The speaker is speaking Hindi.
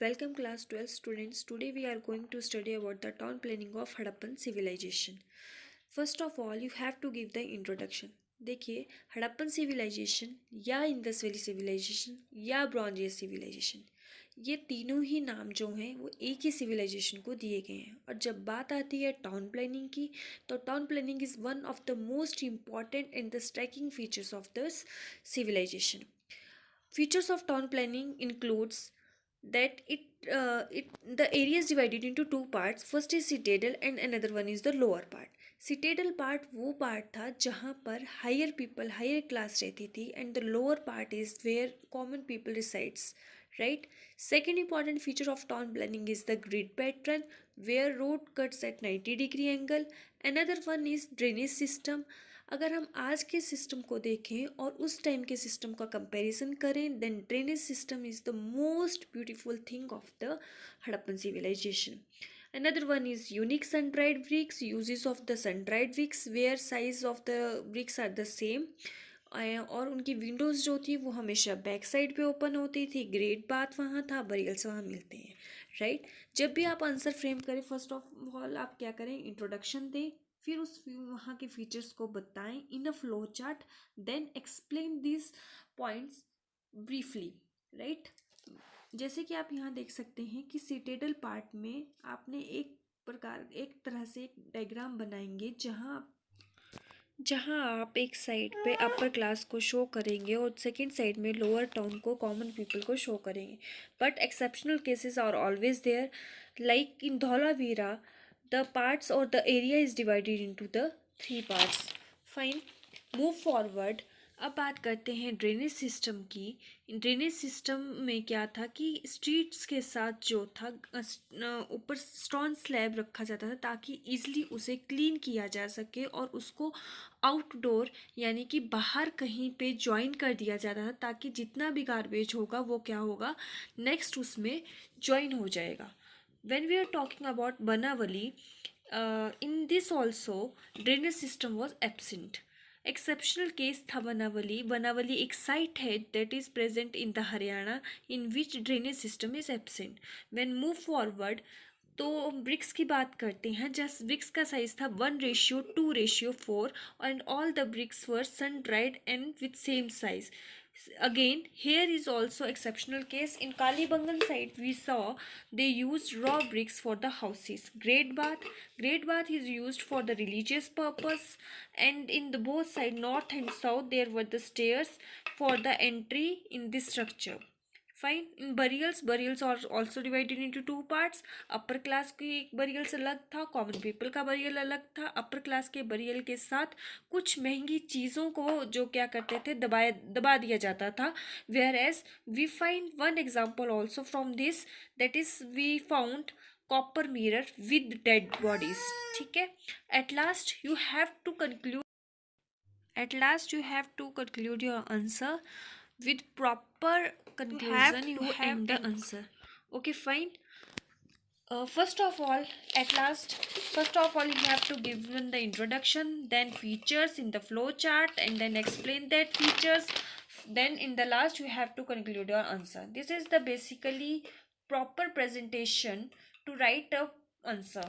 Welcome class 12 students. Today we are going to study about the town planning of Harappan civilization. First of all, you have to give the introduction. देखिए हड़प्पन सिविलाइजेशन या इंडस वैली सिविलाइजेशन या ब्रॉन्ज एज सिविलाइजेशन, ये तीनों ही नाम जो हैं वो एक ही सिविलाइजेशन को दिए गए हैं। और जब बात आती है टाउन प्लानिंग की, तो town planning is one of the most important and the striking features of this civilization. Features of town planning includes that the area is divided into two parts. First is citadel and another one is the lower part. Citadel part वो part था जहाँ पर higher people, higher class रहती थी, and the lower part is where common people resides, right? Second important feature of town planning is the grid pattern where road cuts at 90-degree angle. Another one is drainage system. अगर हम आज के सिस्टम को देखें और उस टाइम के सिस्टम का कंपैरिजन करें, then drainage system is the most beautiful thing of the Harappan civilisation. Another one is unique sun-dried bricks, uses of the sun-dried bricks where size of the bricks are the same. और उनकी विंडोज़ जो थी वो हमेशा बैक साइड पे ओपन होती थी. ग्रेट बाथ वहाँ था, बरियल्स वहाँ मिलते हैं, राइट? जब भी आप आंसर फ्रेम करें, फर्स्ट ऑफ ऑल आप क्या करें, इंट्रोडक्शन दें, फिर उस वहाँ के फीचर्स को बताएं in a flow chart, then explain this points briefly, right? जैसे कि आप यहाँ देख सकते हैं कि सिटेडल पार्ट में आपने एक तरह से एक डायग्राम बनाएंगे जहाँ आप एक साइड पे अपर क्लास को शो करेंगे और सेकंड साइड में लोअर टाउन को, कॉमन पीपल को शो करेंगे. But exceptional cases are always there, like in Dholavira the parts or the area is divided into the 3 parts. Fine. Move forward. अब बात करते हैं ड्रेनेज सिस्टम की. ड्रेनेज सिस्टम में क्या था कि स्ट्रीट्स के साथ जो था ऊपर स्टोन स्लैब रखा जाता था ताकि ईजिली उसे क्लीन किया जा सके और उसको आउटडोर यानी कि बाहर कहीं पे ज्वाइन कर दिया जाता था ताकि जितना भी गार्बेज होगा वो क्या होगा, नेक्स्ट उसमें ज्वाइन हो जाएगा. When we are talking about Banavali, in this also drainage system was absent. Exceptional case था बनावली. बनावली एक साइट है that is present in the Haryana in which drainage system is absent. When move forward, तो ब्रिक्स की बात करते हैं. जस्ट ब्रिक्स का साइज था 1:2:4 and all the bricks were sun dried and with same size. Again, here is also exceptional case. In Kalibangan site, we saw they used raw bricks for the houses. Great bath is used for the religious purpose, and in the both side, north and south, there were the stairs for the entry in this structure. Fine. In burials are also divided into two parts. Upper class की एक बरियल्स अलग था, कॉमन पीपल का बरियल अलग था. अपर क्लास के बरियल के साथ कुछ महंगी चीज़ों को जो क्या करते थे, दबा दिया जाता था. Whereas we find one example also from this, that is we found copper mirror with dead bodies. ठीक है. At last you have to conclude your answer with proper conclusion. You have the answer. Okay, fine. First of all, you have to give them the introduction, then features in the flow chart, and then explain that features. Then in the last, you have to conclude your answer. This is the basically proper presentation to write a answer.